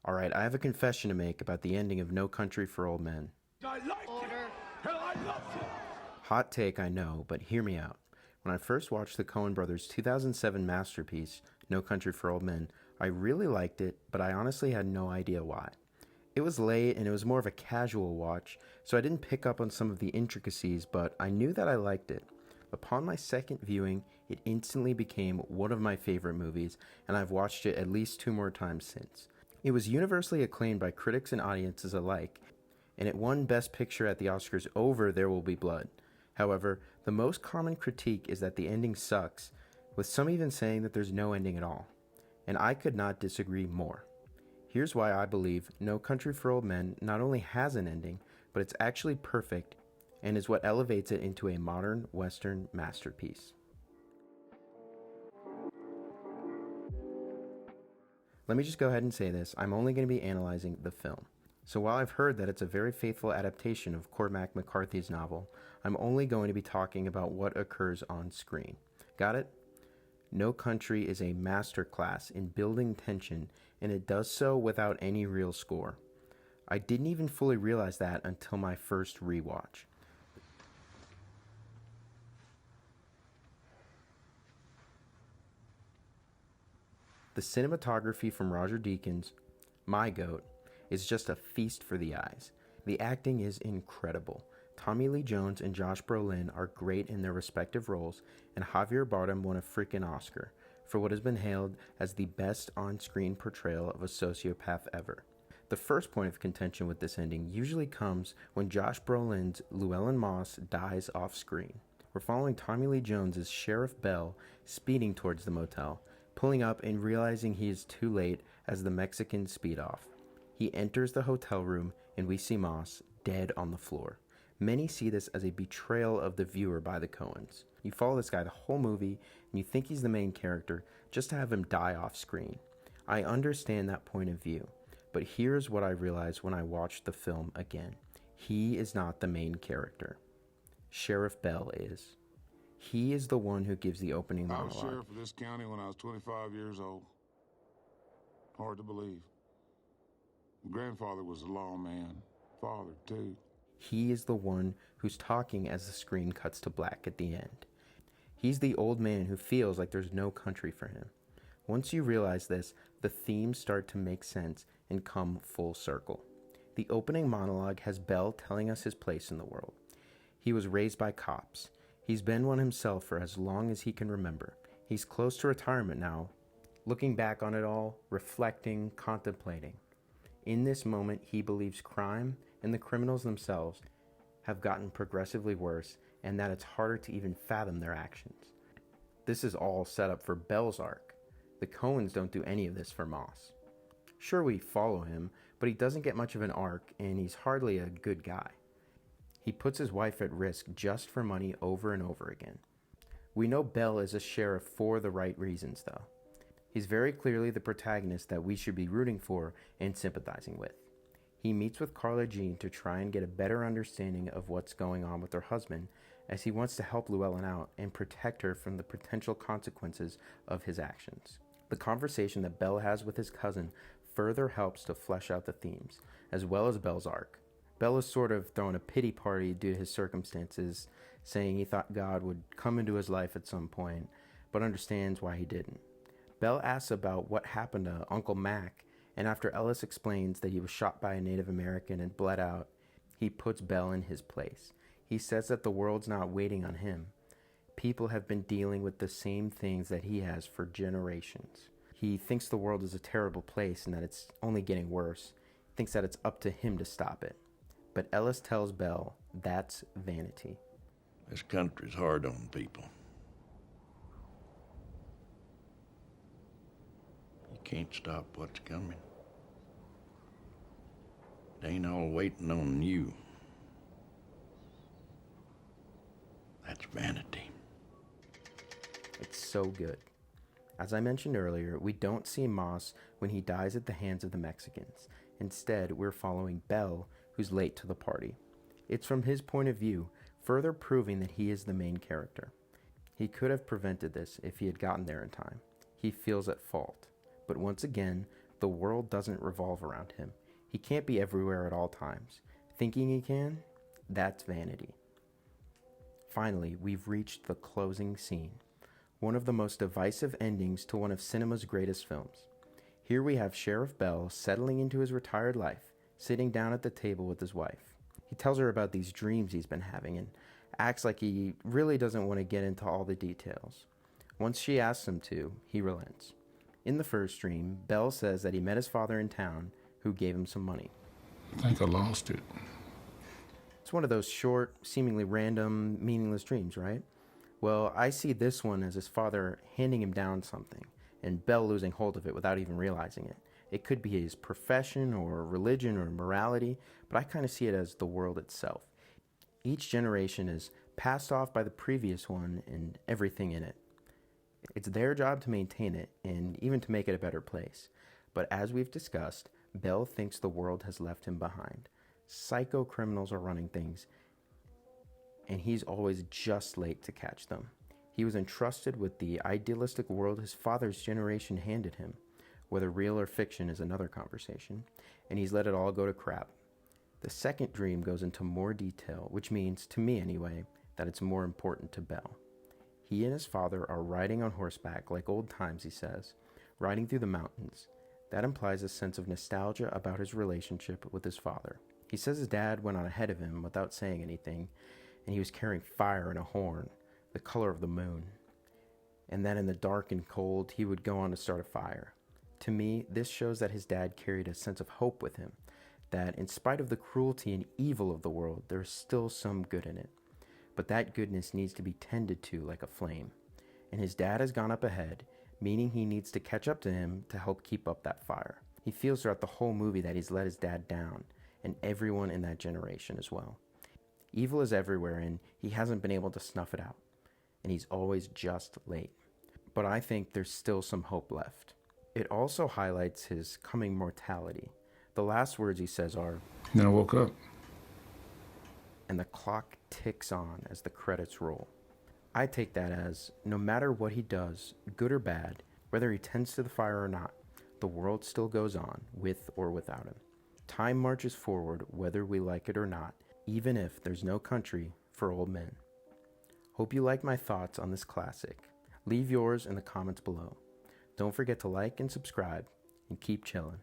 Alright, I have a confession to make about the ending of No Country for Old Men. I like Order. it! Hell, I love it! Hot take, I know, but hear me out. When I first watched the Coen brothers' 2007 masterpiece, No Country for Old Men, I really liked it, but I honestly had no idea why. It was late and it was more of a casual watch, so I didn't pick up on some of the intricacies, but I knew that I liked it. Upon my second viewing, it instantly became one of my favorite movies, and I've watched it at least 2 more times since. It was universally acclaimed by critics and audiences alike, and it won Best Picture at the Oscars over There Will Be Blood. However, the most common critique is that the ending sucks, with some even saying that there's no ending at all. And I could not disagree more. Here's why I believe No Country for Old Men not only has an ending, but it's actually perfect and is what elevates it into a modern Western masterpiece. Let me just go ahead and say this, I'm only going to be analyzing the film. So while I've heard that it's a very faithful adaptation of Cormac McCarthy's novel, I'm only going to be talking about what occurs on screen. Got it? No Country is a masterclass in building tension, and it does so without any real score. I didn't even fully realize that until my first rewatch. The cinematography from Roger Deakins, my goat, is just a feast for the eyes. The acting is incredible. Tommy Lee Jones and Josh Brolin are great in their respective roles, and Javier Bardem won a freaking Oscar for what has been hailed as the best on-screen portrayal of a sociopath ever. The first point of contention with this ending usually comes when Josh Brolin's Llewellyn Moss dies off-screen. We're following Tommy Lee Jones as Sheriff Bell speeding towards the motel, pulling up and realizing he is too late as the Mexicans speed off. He enters the hotel room and we see Moss dead on the floor. Many see this as a betrayal of the viewer by the Coens. You follow this guy the whole movie and you think he's the main character just to have him die off screen. I understand that point of view, but here's what I realized when I watched the film again. He is not the main character. Sheriff Bell is. He is the one who gives the opening I was monologue. sheriff of this county when I was 25 years old. Hard to believe. Grandfather was a lawman. Father, too. He is the one who's talking as the screen cuts to black at the end. He's the old man who feels like there's no country for him. Once you realize this, the themes start to make sense and come full circle. The opening monologue has Bell telling us his place in the world. He was raised by cops. He's been one himself for as long as he can remember. He's close to retirement now, looking back on it all, reflecting, contemplating. In this moment, he believes crime and the criminals themselves have gotten progressively worse and that it's harder to even fathom their actions. This is all set up for Bell's arc. The Coens don't do any of this for Moss. Sure, we follow him, but he doesn't get much of an arc and he's hardly a good guy. He puts his wife at risk just for money over and over again. We know Bell is a sheriff for the right reasons, though. He's very clearly the protagonist that we should be rooting for and sympathizing with. He meets with Carla Jean to try and get a better understanding of what's going on with her husband, as he wants to help Llewellyn out and protect her from the potential consequences of his actions. The conversation that Bell has with his cousin further helps to flesh out the themes, as well as Bell's arc. Bell is sort of throwing a pity party due to his circumstances, saying he thought God would come into his life at some point, but understands why he didn't. Bell asks about what happened to Uncle Mac, and after Ellis explains that he was shot by a Native American and bled out, he puts Bell in his place. He says that the world's not waiting on him. People have been dealing with the same things that he has for generations. He thinks the world is a terrible place and that it's only getting worse. He thinks that it's up to him to stop it. But Ellis tells Bell that's vanity. This country's hard on people. You can't stop what's coming. It ain't all waiting on you. That's vanity. It's so good. As I mentioned earlier, we don't see Moss when he dies at the hands of the Mexicans. Instead, we're following Bell, who's late to the party. It's from his point of view, further proving that he is the main character. He could have prevented this if he had gotten there in time. He feels at fault. But once again, the world doesn't revolve around him. He can't be everywhere at all times. Thinking he can, that's vanity. Finally, we've reached the closing scene, one of the most divisive endings to one of cinema's greatest films. Here we have Sheriff Bell settling into his retired life, sitting down at the table with his wife. He tells her about these dreams he's been having and acts like he really doesn't want to get into all the details. Once she asks him to, he relents. In the first dream, Bell says that he met his father in town, who gave him some money. I think I lost it. It's one of those short, seemingly random, meaningless dreams, right? Well, I see this one as his father handing him down something, and Bell losing hold of it without even realizing it. It could be his profession or religion or morality, but I kind of see it as the world itself. Each generation is passed off by the previous one and everything in it. It's their job to maintain it and even to make it a better place. But as we've discussed, Bell thinks the world has left him behind. Psycho criminals are running things, and he's always just late to catch them. He was entrusted with the idealistic world his father's generation handed him. Whether real or fiction is another conversation, and he's let it all go to crap. The second dream goes into more detail, which means, to me anyway, that it's more important to Bell. He and his father are riding on horseback like old times, he says, riding through the mountains. That implies a sense of nostalgia about his relationship with his father. He says his dad went on ahead of him without saying anything, and he was carrying fire and a horn, the color of the moon. And then in the dark and cold, he would go on to start a fire. To me, this shows that his dad carried a sense of hope with him, that in spite of the cruelty and evil of the world, there is still some good in it. But that goodness needs to be tended to like a flame. And his dad has gone up ahead, meaning he needs to catch up to him to help keep up that fire. He feels throughout the whole movie that he's let his dad down, and everyone in that generation as well. Evil is everywhere, and he hasn't been able to snuff it out. And he's always just late. But I think there's still some hope left. It also highlights his coming mortality. The last words he says are, Then I woke up. and the clock ticks on as the credits roll. I take that as, no matter what he does, good or bad, whether he tends to the fire or not, the world still goes on, with or without him. Time marches forward whether we like it or not, even if there's no country for old men. Hope you like my thoughts on this classic. Leave yours in the comments below. Don't forget to like and subscribe, and keep chillin'.